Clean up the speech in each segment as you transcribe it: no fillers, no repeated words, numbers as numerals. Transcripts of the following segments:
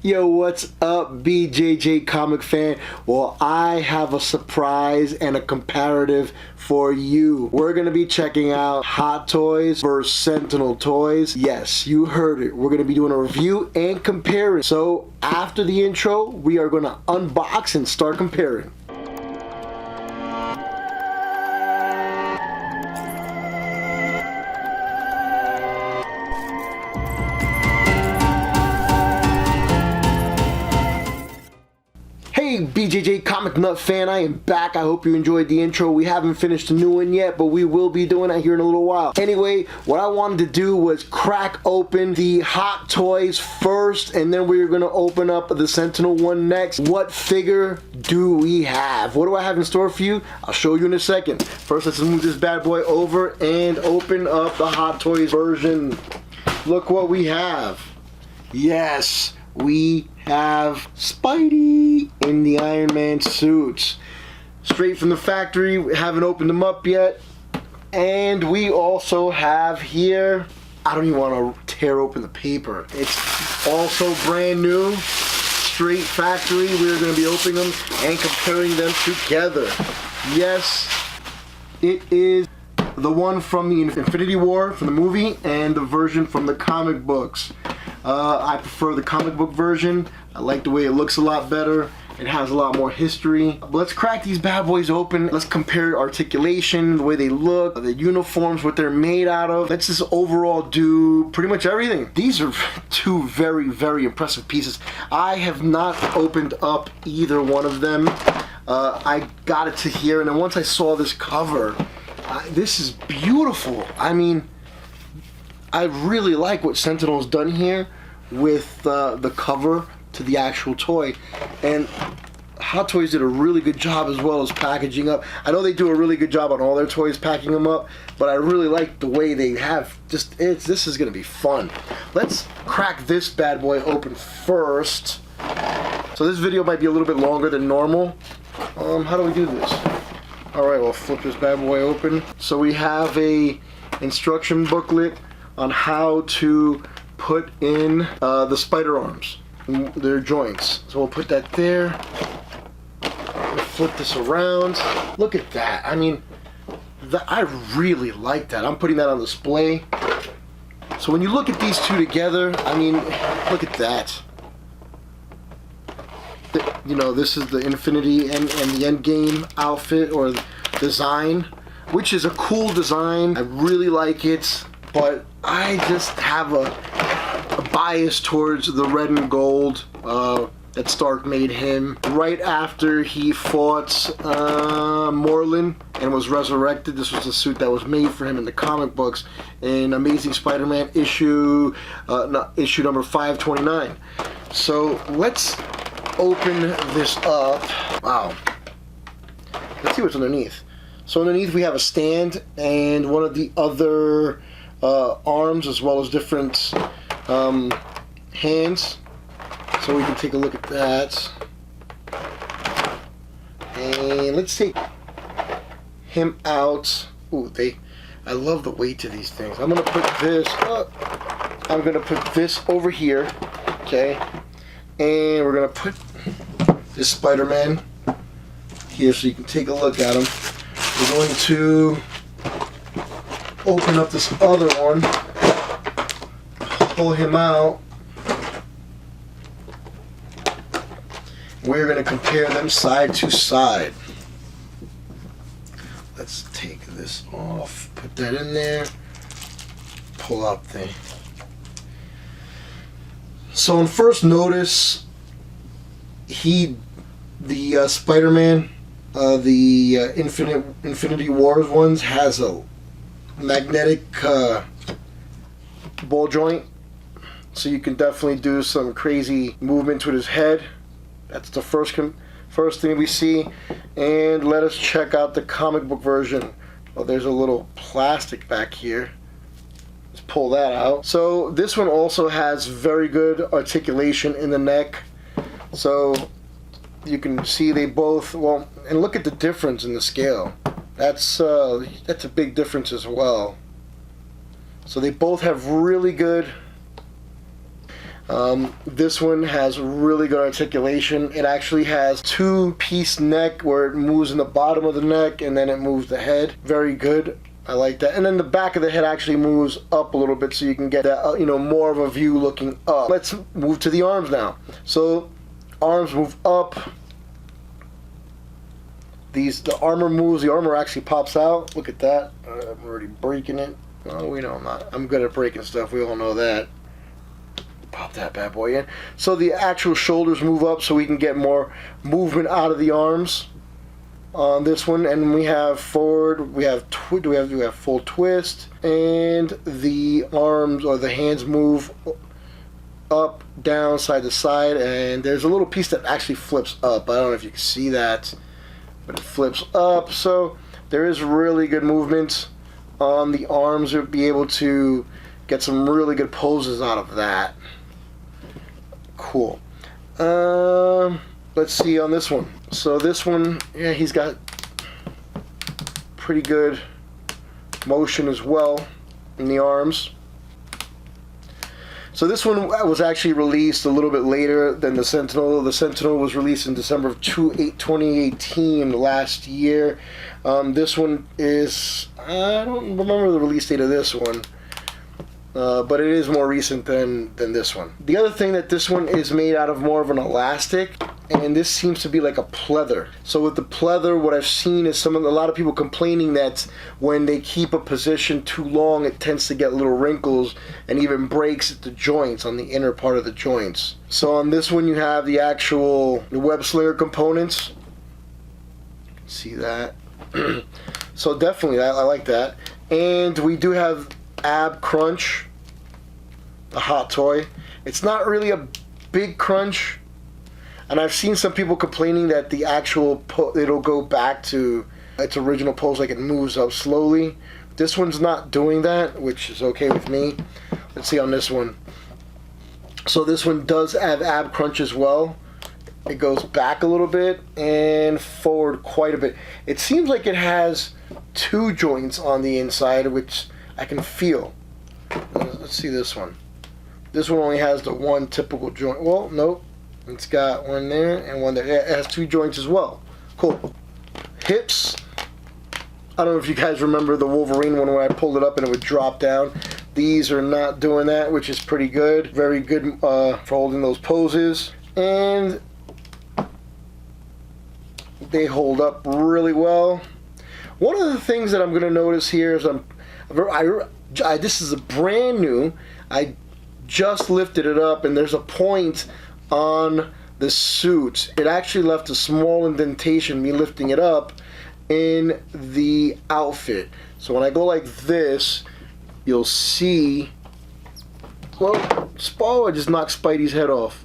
Yo, what's up, BJJ comic fan? Well, I have a surprise and a comparative for you. We're gonna be checking out Hot Toys versus Sentinel Toys. Yes, you heard it. We're gonna be doing a review and comparing. So after the intro, we are gonna unbox and start comparing. Hey BJJ Comic Nut fan, I am back. I hope you enjoyed the intro. We haven't finished the new one yet, but we will be doing that here in a little while. Anyway, what I wanted to do was crack open the Hot Toys first, and then we're going to open up the Sentinel one next. What figure do we have? What do I have in store for you? I'll show you in a second. First, let's move this bad boy over and open up the Hot Toys version. Look what we have. Yes, we have Spidey in the Iron Man suits. Straight from the factory. We haven't opened them up yet. And we also have here, I don't even want to tear open the paper. It's also brand new. Straight factory. We're going to be opening them and comparing them together. Yes, it is the one from the Infinity War from the movie and the version from the comic books. I prefer the comic book version. I like the way it looks a lot better. It has a lot more history. But let's crack these bad boys open. Let's compare articulation, the way they look, the uniforms, what they're made out of. Let's just overall do pretty much everything. These are two very, very impressive pieces. I have not opened up either one of them. I got it to here, and then once I saw this cover, this is beautiful. I mean, I really like what Sentinel's done here with the cover to the actual toy, and Hot Toys did a really good job as well as packaging up. I know they do a really good job on all their toys packing them up, but I really like the way they have just this is gonna be fun. Let's crack this bad boy open first. So this video might be a little bit longer than normal. How do we do this? Alright, we'll flip this bad boy open. So we have a instruction booklet on how to put in the spider arms, their joints. So we'll put that there. We'll flip this around. Look at that. I mean, I really like that. I'm putting that on display. So when you look at these two together, I mean, look at that. You know, this is the Infinity and the Endgame outfit or design, which is a cool design. I really like it. But I just have a bias towards the red and gold that Stark made him right after he fought Morlun and was resurrected. This was a suit that was made for him in the comic books in Amazing Spider-Man issue number 529. So let's open this up. Wow. Let's see what's underneath. So underneath we have a stand and one of the other arms, as well as different hands, so we can take a look at that. And let's take him out. Ooh, I love the weight to these things. I'm gonna put this over here, okay, and we're gonna put this Spider-Man here so you can take a look at him. We're going to open up this other one, pull him out. We're going to compare them side to side. Let's take this off, put that in there, pull out the... So on first notice, the Spider-Man, the Infinity Wars ones, has a magnetic ball joint, so you can definitely do some crazy movements with his head. That's the first thing we see. And let us check out the comic book version. Well, there's a little plastic back here. Let's pull that out. So this one also has very good articulation in the neck, so you can see they both, well, and look at the difference in the scale. That's a big difference as well. So they both have really good This one has really good articulation. It actually has two-piece neck where it moves in the bottom of the neck and then it moves the head. Very good. I like that. And then the back of the head actually moves up a little bit so you can get that, more of a view looking up. Let's move to the arms now. So arms move up. The armor moves. The armor actually pops out. Look at that. I'm already breaking it. Oh, we know I'm not. I'm good at breaking stuff. We all know that. Pop that bad boy in. So the actual shoulders move up so we can get more movement out of the arms on this one. And we have forward. We have full twist, and the arms or the hands move up, down, side to side. And there's a little piece that actually flips up. I don't know if you can see that, but it flips up. So there is really good movement on the arms. You'll be able to get some really good poses out of that. Cool. Let's see on this one. So this one, yeah, he's got pretty good motion as well in the arms. So this one was actually released a little bit later than the Sentinel. The Sentinel was released in December of 2018, last year. This one is, I don't remember the release date of this one, but it is more recent than this one. The other thing that this one is made out of more of an elastic, and this seems to be like a pleather. So with the pleather, what I've seen is a lot of people complaining that when they keep a position too long, it tends to get little wrinkles and even breaks at the joints, on the inner part of the joints. So on this one, you have the actual web slinger components. See that? So definitely, I like that. And we do have Ab Crunch, the hot toy. It's not really a big crunch, and I've seen some people complaining that the actual it'll go back to its original pose, like it moves up slowly. This one's not doing that, which is okay with me. Let's see on this one. So this one does have ab crunch as well. It goes back a little bit and forward quite a bit. It seems like it has two joints on the inside, which I can feel. Let's see this one. This one only has the one typical joint. Well, nope. It's got one there and one there. Yeah, it has two joints as well. Cool. Hips. I don't know if you guys remember the Wolverine one where I pulled it up and it would drop down. These are not doing that, which is pretty good. Very good for holding those poses. And they hold up really well. One of the things that I'm going to notice here is this is a brand new. I just lifted it up, and there's a point on the suit. It actually left a small indentation, me lifting it up, in the outfit. So when I go like this, you'll see, well, I just knocked Spidey's head off.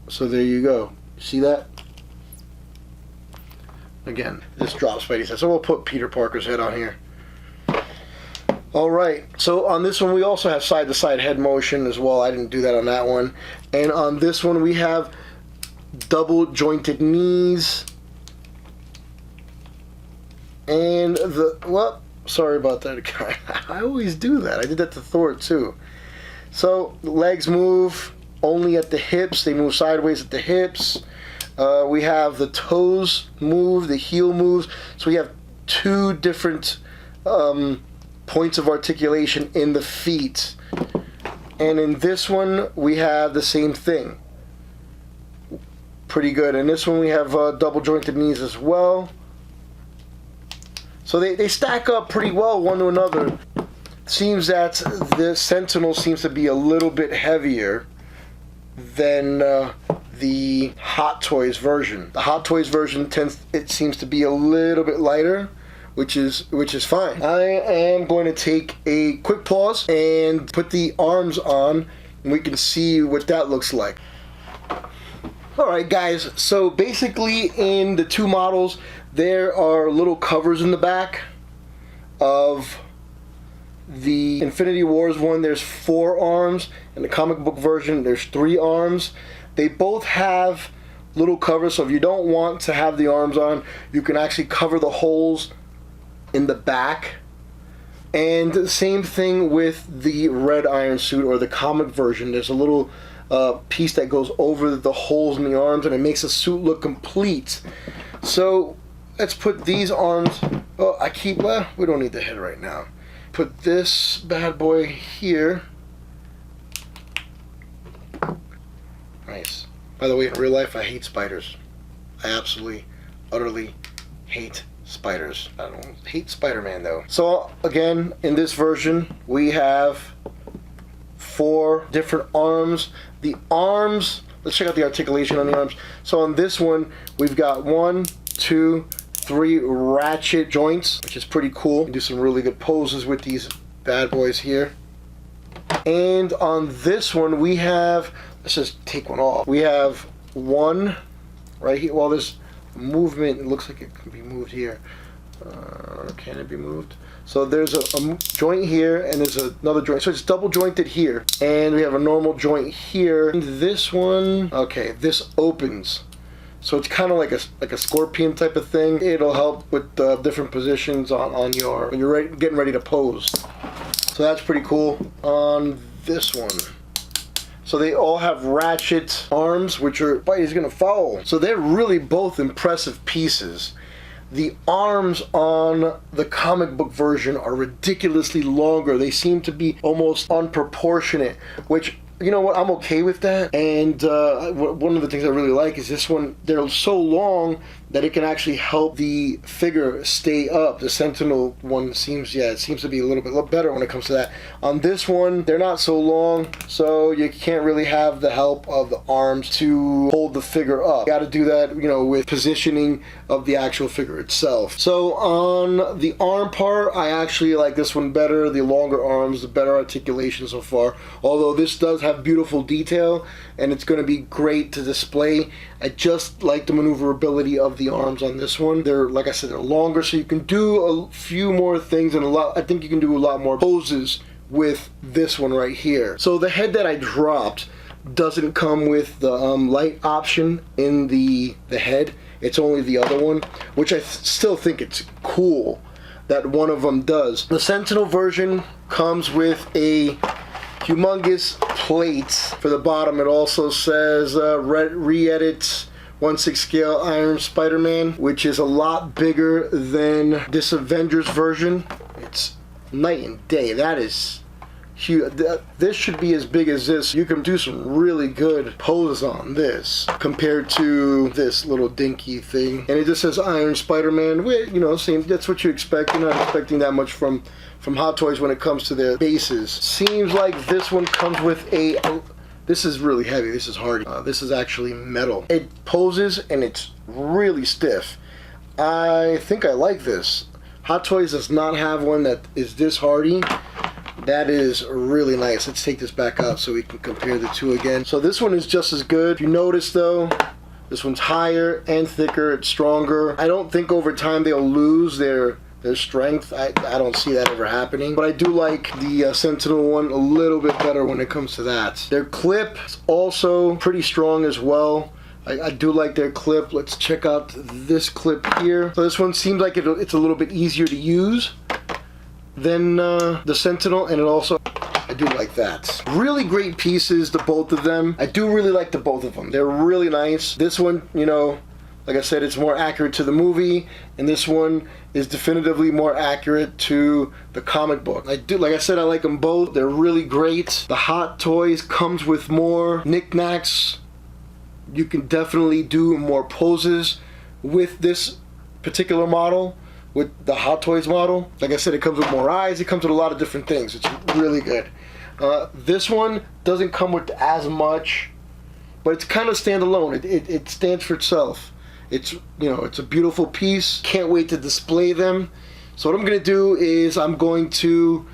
So there you go. See that? Again, this drops Spidey's head. So we'll put Peter Parker's head on here. Alright, so on this one we also have side-to-side head motion as well. I didn't do that on that one. And on this one we have double jointed knees. And sorry about that. I always do that. I did that to Thor too. So the legs move only at the hips. They move sideways at the hips. We have the toes move, the heel moves. So we have two different points of articulation in the feet. And in this one we have the same thing. Pretty good. In this one we have double jointed knees as well. So they stack up pretty well one to another. Seems that the Sentinel seems to be a little bit heavier than the Hot Toys version. The Hot Toys version seems to be a little bit lighter, which is fine. I am going to take a quick pause and put the arms on, and we can see what that looks like. Alright guys, so basically in the two models there are little covers in the back. Of the Infinity Wars one, there's 4 arms. In the comic book version there's 3 arms. They both have little covers, so if you don't want to have the arms on, you can actually cover the holes in the back And the same thing with the red iron suit or the comic version. There's a little piece that goes over the holes in the arms and it makes the suit look complete. So let's put these arms, we don't need the head right now. Put this bad boy here. Nice. By the way, in real life, I hate spiders. I absolutely, utterly hate spiders. I don't hate Spider-Man though. So again, in this version, we have 4 different arms. The arms, let's check out the articulation on the arms. So on this one, we've got 1, 2, 3 ratchet joints, which is pretty cool. Do some really good poses with these bad boys here. And on this one, we have, let's just take one off. We have 1 right here. Well, this movement, it looks like it can be moved here. Can it be moved? So there's a joint here and there's another joint. So it's double jointed here. And we have a normal joint here. And this one, okay, this opens. So it's kind of like a scorpion type of thing. It'll help with the different positions when you're getting ready to pose. So that's pretty cool. On this one, so they all have ratchet arms, which are Spidey's gonna follow. So they're really both impressive pieces. The arms on the comic book version are ridiculously longer. They seem to be almost unproportionate, which, you know what, I'm okay with that. And one of the things I really like is this one, they're so long that it can actually help the figure stay up. The Sentinel one seems to be a little bit better when it comes to that. On this one, they're not so long, so you can't really have the help of the arms to hold the figure up. You gotta do that, you know, with positioning of the actual figure itself. So on the arm part, I actually like this one better. The longer arms, the better articulation so far. Although this does have beautiful detail and it's gonna be great to display. I just like the maneuverability of the arms on this one. They're, like I said, they're longer, so you can do a few more things and I think you can do a lot more poses with this one right here. So the head that I dropped doesn't come with the light option in the head. It's only the other one, which I still think it's cool that one of them does. The Sentinel version comes with a humongous plate for the bottom. It also says re-edit 1/6 scale Iron Spider-Man, which is a lot bigger than this Avengers version. It's night and day. That is huge. This should be as big as this. You can do some really good poses on this compared to this little dinky thing. And it just says Iron Spider-Man. You know, same. That's what you expect. You're not expecting that much from Hot Toys when it comes to their bases. Seems like this one comes with this is really heavy. This is hardy. This is actually metal. It poses and it's really stiff. I think I like this. Hot Toys does not have one that is this hardy. That is really nice. Let's take this back out so we can compare the two again. So this one is just as good. If you notice though, this one's higher and thicker. It's stronger. I don't think over time they'll lose their strength. I don't see that ever happening. But I do like the Sentinel one a little bit better when it comes to that. Their clip is also pretty strong as well. I do like their clip. Let's check out this clip here. So this one seems like it's a little bit easier to use than the Sentinel, and it also, I do like that. Really great pieces, the both of them. I do really like the both of them. They're really nice. This one, you know, like I said, it's more accurate to the movie, and this one is definitively more accurate to the comic book. Like I said, I like them both. They're really great. The Hot Toys comes with more knickknacks. You can definitely do more poses with this particular model, with the Hot Toys model. Like I said, it comes with more eyes. It comes with a lot of different things. It's really good. This one doesn't come with as much, but it's kind of standalone. It stands for itself. It's, you know, it's a beautiful piece. Can't wait to display them. So what I'm gonna do is I'm going to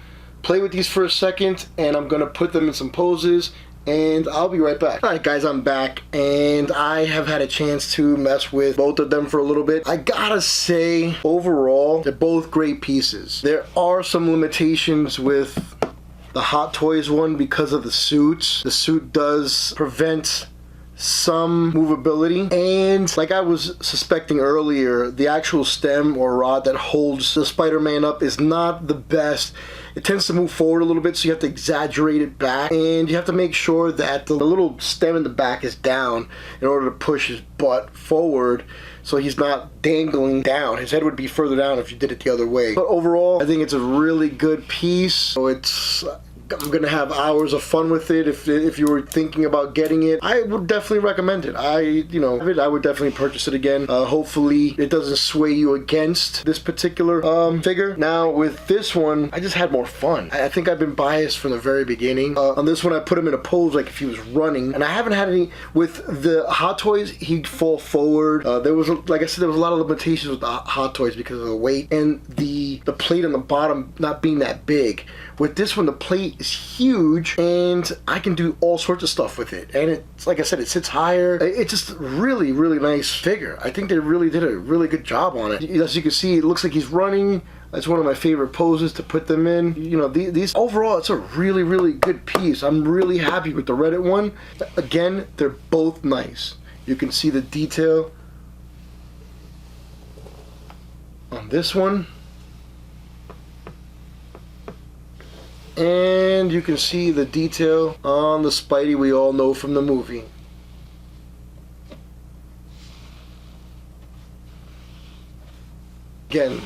play with these for a second, and I'm gonna put them in some poses, and I'll be right back. Alright guys, I'm back, and I have had a chance to mess with both of them for a little bit. I gotta say, overall, they're both great pieces. There are some limitations with the Hot Toys one because of the suits. The suit does prevent some movability, and like I was suspecting earlier, the actual stem or rod that holds the Spider-Man up is not the best. It tends to move forward a little bit, so you have to exaggerate it back, and you have to make sure that the little stem in the back is down in order to push his butt forward so he's not dangling down. His head would be further down if you did it the other way. But overall, I think it's a really good piece. So I'm gonna have hours of fun with it. If you were thinking about getting it, I would definitely recommend it. I would definitely purchase it again. Hopefully it doesn't sway you against this particular figure. Now with this one, I just had more fun. I think I've been biased from the very beginning. On this one, I put him in a pose like if he was running, and I haven't had any with the Hot Toys. He'd fall forward. There was, like I said, there was a lot of limitations with the Hot Toys because of the weight and the plate on the bottom not being that big. With this one, the plate is huge, and I can do all sorts of stuff with it. And it's, like I said, it sits higher. It's just really, really nice figure. I think they really did a really good job on it. As you can see, it looks like he's running. That's one of my favorite poses to put them in. You know, these overall, it's a really, really good piece. I'm really happy with the Reddit one. Again, they're both nice. You can see the detail on this one. And you can see the detail on the Spidey we all know from the movie. Again, you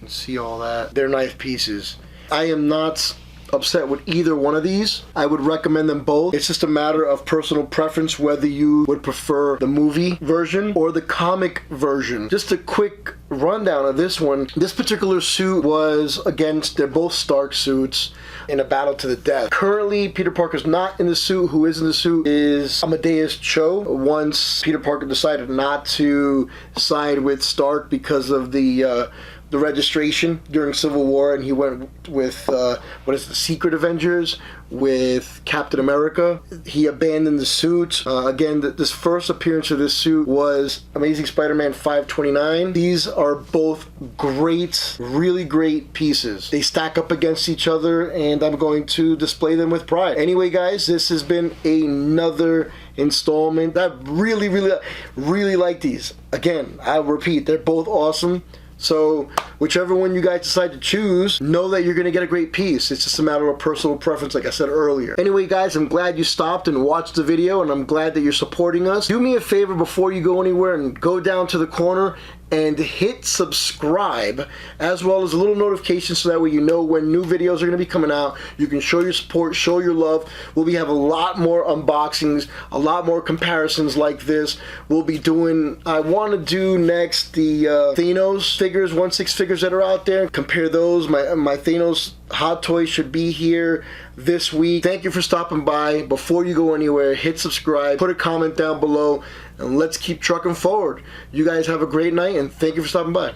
can see all that. They're nice pieces. I am not upset with either one of these. I would recommend them both. It's just a matter of personal preference whether you would prefer the movie version or the comic version. Just a quick rundown of this one. This particular suit was against, they're both Stark suits in a battle to the death. Currently, Peter Parker's not in the suit. Who is in the suit is Amadeus Cho. Once Peter Parker decided not to side with Stark because of the registration during Civil War, and he went with what is the Secret Avengers with Captain America. He abandoned the suit. Again, this first appearance of this suit was Amazing Spider-Man 529. These are both great, really great pieces. They stack up against each other, and I'm going to display them with pride. Anyway, guys, this has been another installment. I really, really, really like these. Again, I'll repeat, they're both awesome. So whichever one you guys decide to choose, know that you're going to get a great piece. It's just a matter of personal preference, like I said earlier. Anyway, guys, I'm glad you stopped and watched the video, and I'm glad that you're supporting us. Do me a favor before you go anywhere and go down to the corner and hit subscribe, as well as a little notification so that way you know when new videos are going to be coming out. You can show your support, show your love. We'll have a lot more unboxings, a lot more comparisons like this. We'll be doing, I want to do next the Thanos figures, 1/6 figures that are out there. Compare those. My Thanos Hot Toys should be here this week. Thank you for stopping by. Before you go anywhere, hit subscribe, put a comment down below, and let's keep trucking forward. You guys have a great night, and thank you for stopping by.